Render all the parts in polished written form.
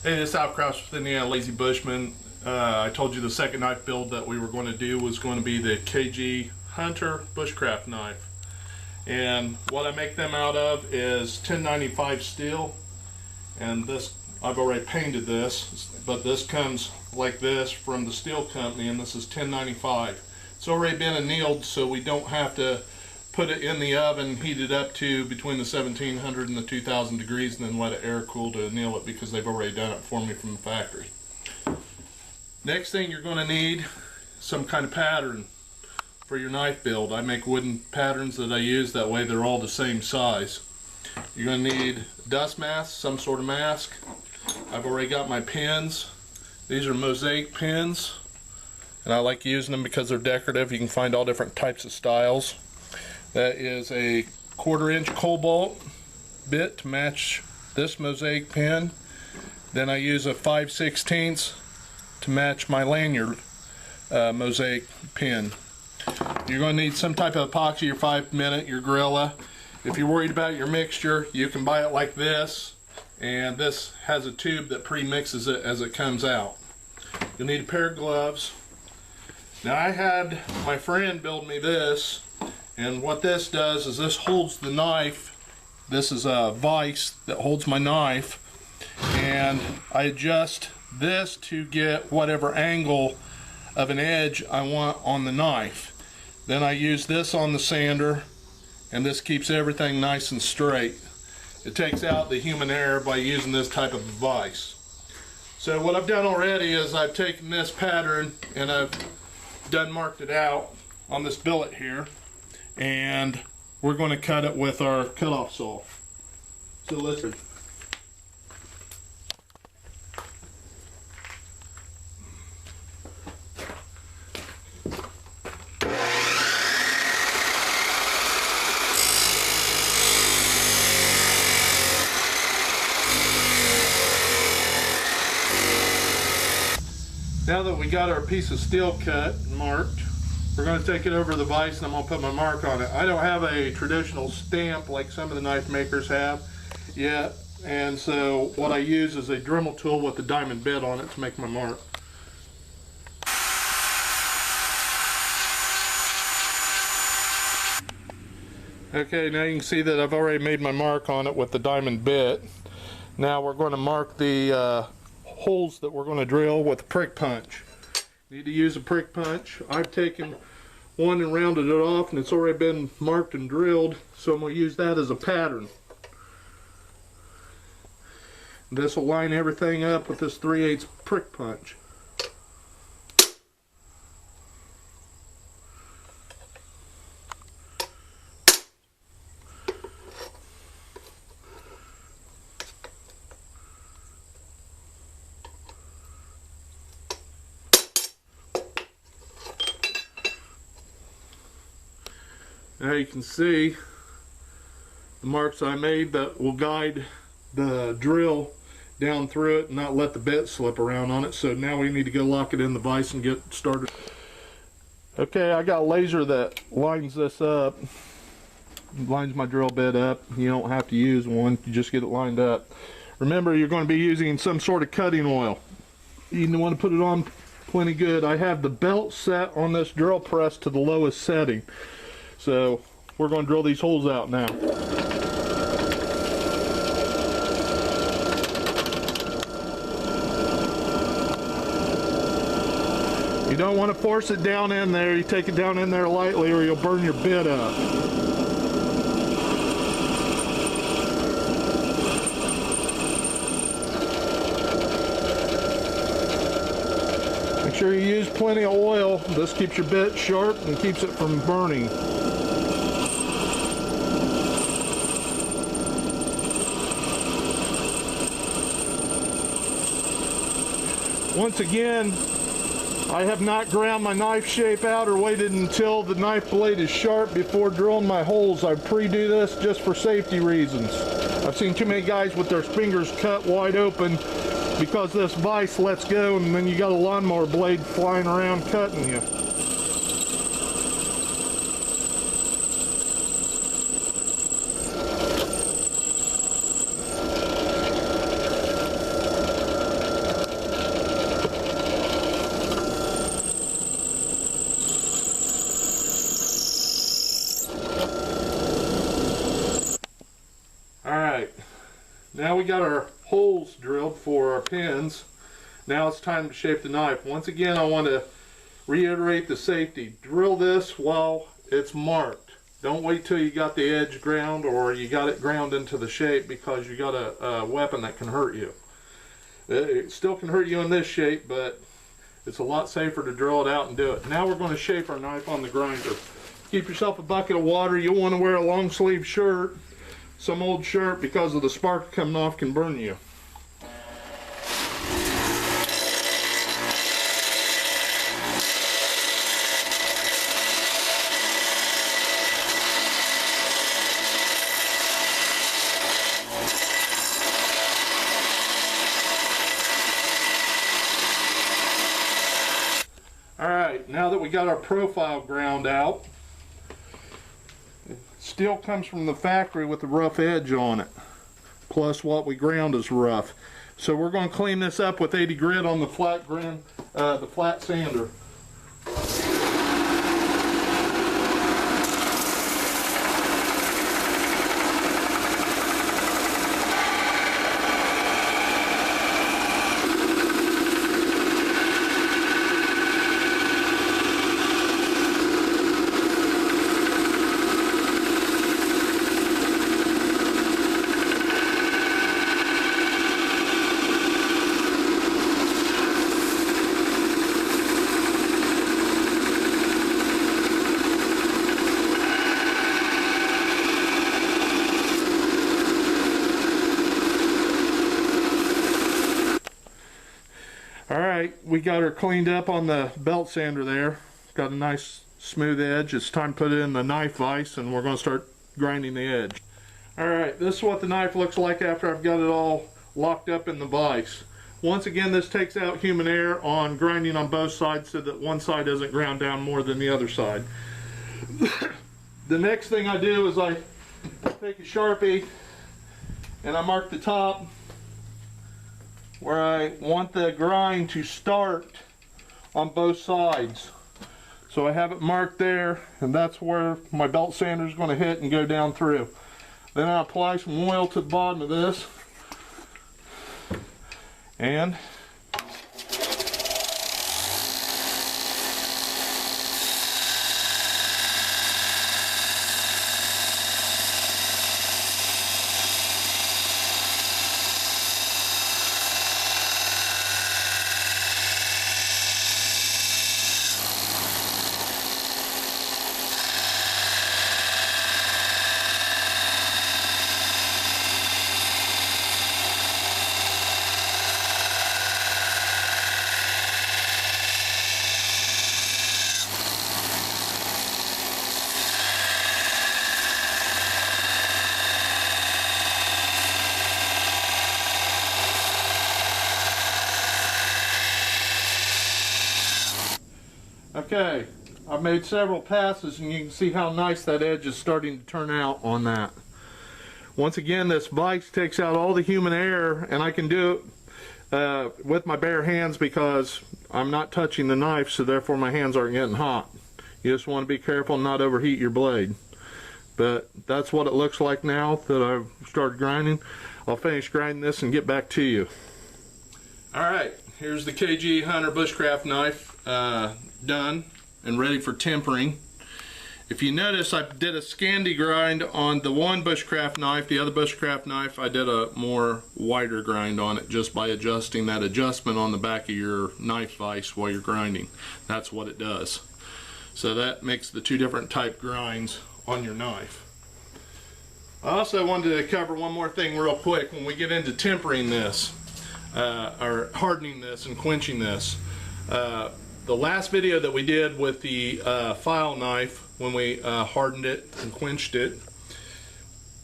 Hey, this is Al Kraus with Indiana Lazy Bushman. I told you the second knife build that we were going to do was going to be the KG Hunter Bushcraft Knife. And what I make them out of is 1095 steel. And this, I've already painted this, but this comes like this from the steel company, and this is 1095. It's already been annealed, so we don't have to put it in the oven, heat it up to between the 1700 and the 2000 degrees, and then let it air cool to anneal it, because they've already done it for me from the factory. Next thing you're going to need some kind of pattern for your knife build. I make wooden patterns that I use, that way they're all the same size. You're going to need a dust mask, some sort of mask. I've already got my pins. These are mosaic pins, and I like using them because they're decorative. You can find all different types of styles. That is a 1/4 inch cobalt bit to match this mosaic pin. Then I use a 5/16 to match my lanyard mosaic pin. You're going to need some type of epoxy, your 5-minute, your Gorilla. If you're worried about your mixture, you can buy it like this, and this has a tube that pre-mixes it as it comes out. You'll need a pair of gloves. Now, I had my friend build me this, and what this does is this holds the knife. This is a vise that holds my knife, and I adjust this to get whatever angle of an edge I want on the knife. Then I use this on the sander, and this keeps everything nice and straight. It takes out the human error by using this type of vise. So what I've done already is I've taken this pattern and I've done marked it out on this billet here, and we're going to cut it with our cutoff saw. So listen. Now that we got our piece of steel cut and marked, we're going to take it over to the vise, and I'm going to put my mark on it. I don't have a traditional stamp like some of the knife makers have yet, and so what I use is a Dremel tool with a diamond bit on it to make my mark. Okay, now you can see that I've already made my mark on it with the diamond bit. Now we're going to mark the holes that we're going to drill with a prick punch. You need to use a prick punch. I've taken one and rounded it off, and it's already been marked and drilled, so I'm going to use that as a pattern. This will line everything up with this 3/8 prick punch. Now you can see the marks I made that will guide the drill down through it and not let the bit slip around on it. So now we need to go lock it in the vise and get started. Okay, I got a laser that lines this up, lines my drill bit up. You don't have to use one, you just get it lined up. Remember, you're going to be using some sort of cutting oil. You want to put it on plenty good. I have the belt set on this drill press to the lowest setting. So we're going to drill these holes out now. You don't want to force it down in there. You take it down in there lightly, or you'll burn your bit up. Make sure you use plenty of oil. This keeps your bit sharp and keeps it from burning. Once again, I have not ground my knife shape out or waited until the knife blade is sharp before drilling my holes. I pre-do this just for safety reasons. I've seen too many guys with their fingers cut wide open because this vise lets go, and then you got a lawnmower blade flying around cutting you. Alright, now we got our holes drilled for our pins. Now it's time to shape the knife. Once again, I want to reiterate the safety. Drill this while it's marked. Don't wait till you got the edge ground or you got it ground into the shape, because you got a weapon that can hurt you. It still can hurt you in this shape, but it's a lot safer to drill it out and do it. Now we're going to shape our knife on the grinder. Keep yourself a bucket of water. You'll want to wear a long sleeve shirt. Some old shirt, because of the spark coming off, can burn you. Alright, now that we got our profile ground out, steel comes from the factory with a rough edge on it, plus what we ground is rough. So we're going to clean this up with 80 grit on the flat sander. Alright, we got her cleaned up on the belt sander there. Got a nice smooth edge. It's time to put it in the knife vise and we're going to start grinding the edge. Alright, this is what the knife looks like after I've got it all locked up in the vise. Once again, this takes out human error on grinding on both sides so that one side doesn't ground down more than the other side. The next thing I do is I take a Sharpie and I mark the top where I want the grind to start on both sides. So I have it marked there, and that's where my belt sander is going to hit and go down through. Then I apply some oil to the bottom of this, and okay, I've made several passes and you can see how nice that edge is starting to turn out on that. Once again, this vise takes out all the human error, and I can do it with my bare hands because I'm not touching the knife, so therefore my hands aren't getting hot. You just want to be careful and not overheat your blade. But that's what it looks like now that I've started grinding. I'll finish grinding this and get back to you. Alright, here's the KG Hunter Bushcraft Knife done and ready for tempering. If you notice, I did a Scandi grind on the one bushcraft knife. The other bushcraft knife, I did a more wider grind on it just by adjusting that adjustment on the back of your knife vise while you're grinding. That's what it does. So that makes the two different type grinds on your knife. I also wanted to cover one more thing real quick when we get into tempering this, or hardening this and quenching this. The last video that we did with the file knife, when we hardened it and quenched it,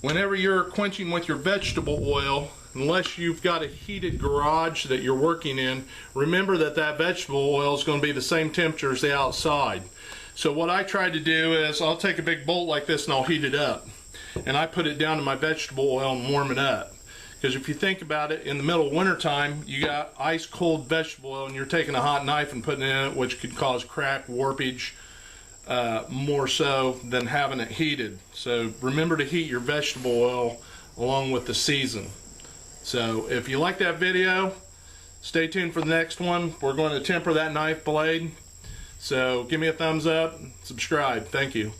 whenever you're quenching with your vegetable oil, unless you've got a heated garage that you're working in, remember that that vegetable oil is going to be the same temperature as the outside. So what I try to do is I'll take a big bolt like this and I'll heat it up, and I put it down in my vegetable oil and warm it up. Because if you think about it, in the middle of winter time, you got ice cold vegetable oil and you're taking a hot knife and putting it in it, which could cause crack, warpage, more so than having it heated. So remember to heat your vegetable oil along with the season. So if you like that video, stay tuned for the next one. We're going to temper that knife blade. So give me a thumbs up, subscribe. Thank you.